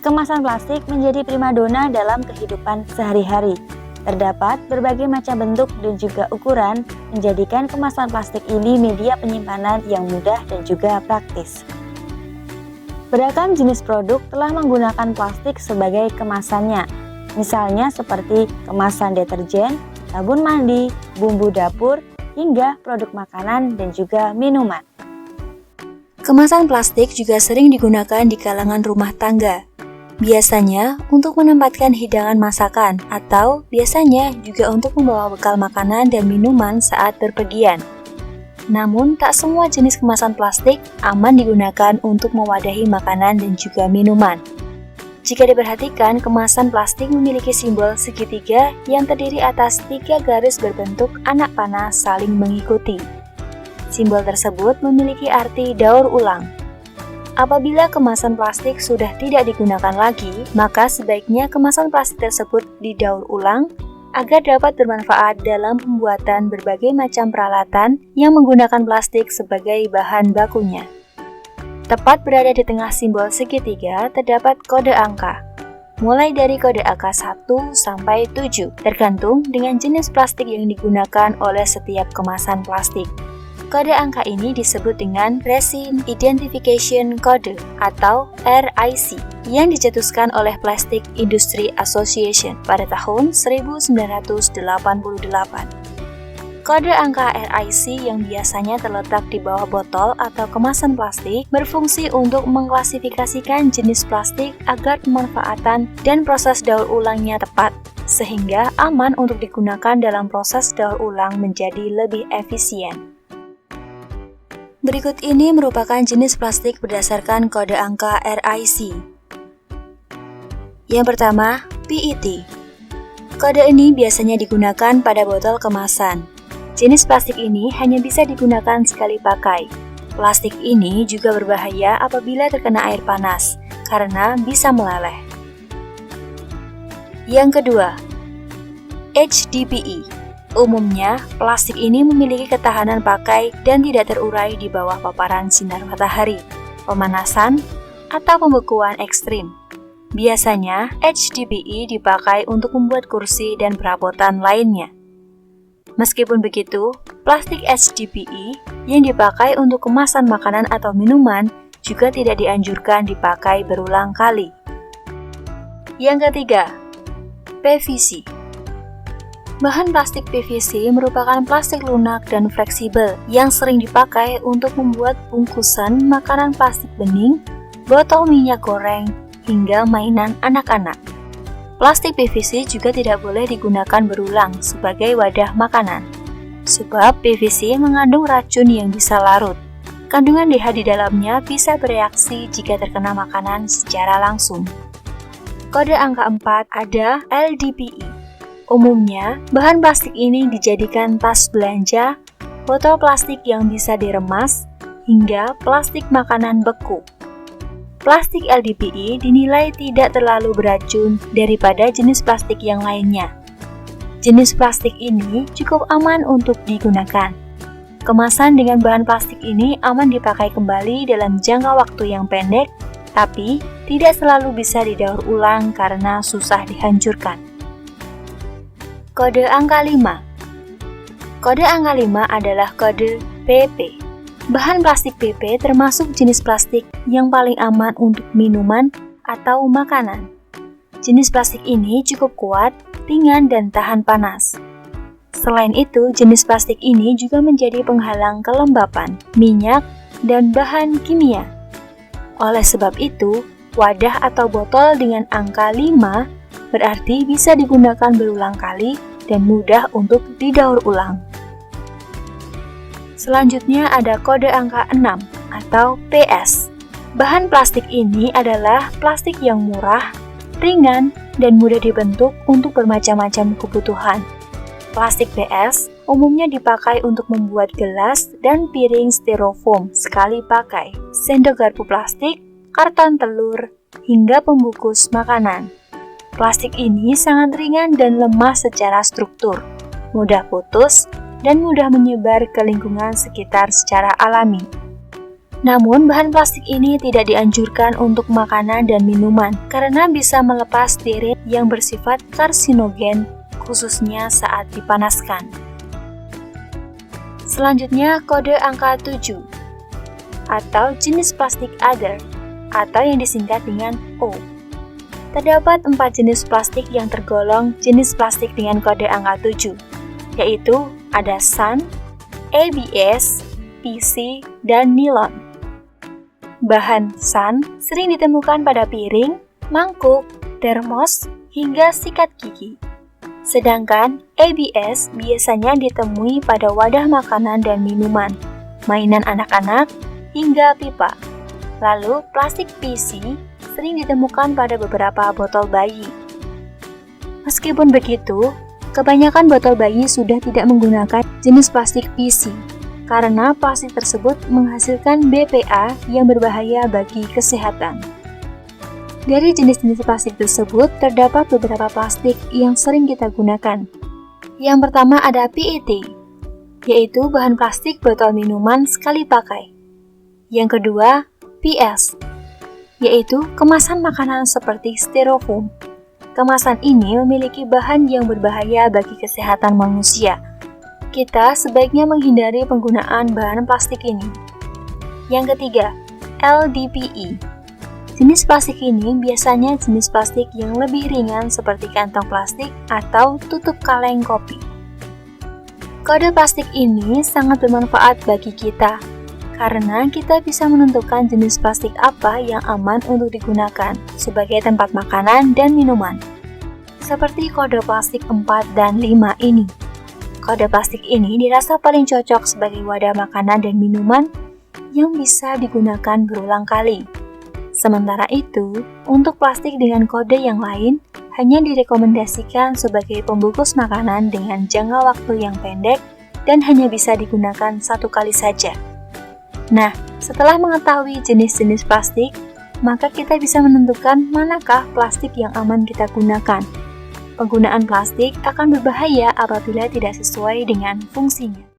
Kemasan plastik menjadi primadona dalam kehidupan sehari-hari. Terdapat berbagai macam bentuk dan juga ukuran, menjadikan kemasan plastik ini media penyimpanan yang mudah dan juga praktis. Beragam jenis produk telah menggunakan plastik sebagai kemasannya, misalnya seperti kemasan deterjen, sabun mandi, bumbu dapur, hingga produk makanan dan juga minuman. Kemasan plastik juga sering digunakan di kalangan rumah tangga. Biasanya untuk menempatkan hidangan masakan atau biasanya juga untuk membawa bekal makanan dan minuman saat berpergian. Namun tak semua jenis kemasan plastik aman digunakan untuk mewadahi makanan dan juga minuman. Jika diperhatikan, kemasan plastik memiliki simbol segitiga yang terdiri atas 3 garis berbentuk anak panah saling mengikuti. Simbol tersebut memiliki arti daur ulang. Apabila kemasan plastik sudah tidak digunakan lagi, maka sebaiknya kemasan plastik tersebut didaur ulang agar dapat bermanfaat dalam pembuatan berbagai macam peralatan yang menggunakan plastik sebagai bahan bakunya. Tepat berada di tengah simbol segitiga terdapat kode angka, mulai dari kode angka 1 sampai 7, tergantung dengan jenis plastik yang digunakan oleh setiap kemasan plastik. Kode angka ini disebut dengan Resin Identification Code atau RIC yang dicetuskan oleh Plastic Industry Association pada tahun 1988. Kode angka RIC yang biasanya terletak di bawah botol atau kemasan plastik berfungsi untuk mengklasifikasikan jenis plastik agar pemanfaatan dan proses daur ulangnya tepat, sehingga aman untuk digunakan dalam proses daur ulang menjadi lebih efisien. Berikut ini merupakan jenis plastik berdasarkan kode angka RIC. Yang pertama, PET. Kode ini biasanya digunakan pada botol kemasan. Jenis plastik ini hanya bisa digunakan sekali pakai. Plastik ini juga berbahaya apabila terkena air panas, karena bisa meleleh. Yang kedua, HDPE. Umumnya, plastik ini memiliki ketahanan pakai dan tidak terurai di bawah paparan sinar matahari, pemanasan, atau pembekuan ekstrim. Biasanya, HDPE dipakai untuk membuat kursi dan perabotan lainnya. Meskipun begitu, plastik HDPE yang dipakai untuk kemasan makanan atau minuman juga tidak dianjurkan dipakai berulang kali. Yang ketiga, PVC. Bahan plastik PVC merupakan plastik lunak dan fleksibel yang sering dipakai untuk membuat bungkusan makanan plastik bening, botol minyak goreng, hingga mainan anak-anak. Plastik PVC juga tidak boleh digunakan berulang sebagai wadah makanan, sebab PVC mengandung racun yang bisa larut. Kandungan DH di dalamnya bisa bereaksi jika terkena makanan secara langsung. Kode angka 4 ada LDPE. Umumnya, bahan plastik ini dijadikan tas belanja, botol plastik yang bisa diremas, hingga plastik makanan beku. Plastik LDPE dinilai tidak terlalu beracun daripada jenis plastik yang lainnya. Jenis plastik ini cukup aman untuk digunakan. Kemasan dengan bahan plastik ini aman dipakai kembali dalam jangka waktu yang pendek, tapi tidak selalu bisa didaur ulang karena susah dihancurkan. Kode angka 5. Kode angka 5 adalah kode PP. Bahan plastik PP termasuk jenis plastik yang paling aman untuk minuman atau makanan. Jenis plastik ini cukup kuat, ringan, dan tahan panas. Selain itu, jenis plastik ini juga menjadi penghalang kelembapan, minyak, dan bahan kimia. Oleh sebab itu, wadah atau botol dengan angka 5 berarti bisa digunakan berulang kali dan mudah untuk didaur ulang. Selanjutnya ada kode angka 6 atau PS. Bahan plastik ini adalah plastik yang murah, ringan, dan mudah dibentuk untuk bermacam-macam kebutuhan. Plastik PS umumnya dipakai untuk membuat gelas dan piring styrofoam sekali pakai, sendok garpu plastik, karton telur, hingga pembungkus makanan. Plastik ini sangat ringan dan lemah secara struktur, mudah putus, dan mudah menyebar ke lingkungan sekitar secara alami. Namun, bahan plastik ini tidak dianjurkan untuk makanan dan minuman karena bisa melepas steren yang bersifat karsinogen, khususnya saat dipanaskan. Selanjutnya, kode angka 7 atau jenis plastik other atau yang disingkat dengan O. Terdapat 4 jenis plastik yang tergolong jenis plastik dengan kode angka 7, yaitu ada SAN, ABS, PC, dan nilon. Bahan SAN sering ditemukan pada piring, mangkuk, termos, hingga sikat gigi. Sedangkan ABS biasanya ditemui pada wadah makanan dan minuman, mainan anak-anak, hingga pipa. Lalu plastik PC sering ditemukan pada beberapa botol bayi. Meskipun begitu, kebanyakan botol bayi sudah tidak menggunakan jenis plastik PC karena plastik tersebut menghasilkan BPA yang berbahaya bagi kesehatan. Dari jenis-jenis plastik tersebut, terdapat beberapa plastik yang sering kita gunakan. Yang pertama ada PET, yaitu bahan plastik botol minuman sekali pakai. Yang kedua, PS, yaitu kemasan makanan seperti styrofoam. Kemasan ini memiliki bahan yang berbahaya bagi kesehatan manusia. Kita sebaiknya menghindari penggunaan bahan plastik ini. Yang ketiga, LDPE. Jenis plastik ini biasanya jenis plastik yang lebih ringan seperti kantong plastik atau tutup kaleng kopi. Kode plastik ini sangat bermanfaat bagi kita, karena kita bisa menentukan jenis plastik apa yang aman untuk digunakan sebagai tempat makanan dan minuman. Seperti kode plastik 4 dan 5 ini. Kode plastik ini dirasa paling cocok sebagai wadah makanan dan minuman yang bisa digunakan berulang kali. Sementara itu, untuk plastik dengan kode yang lain hanya direkomendasikan sebagai pembungkus makanan dengan jangka waktu yang pendek dan hanya bisa digunakan 1 kali saja. Nah, setelah mengetahui jenis-jenis plastik, maka kita bisa menentukan manakah plastik yang aman kita gunakan. Penggunaan plastik akan berbahaya apabila tidak sesuai dengan fungsinya.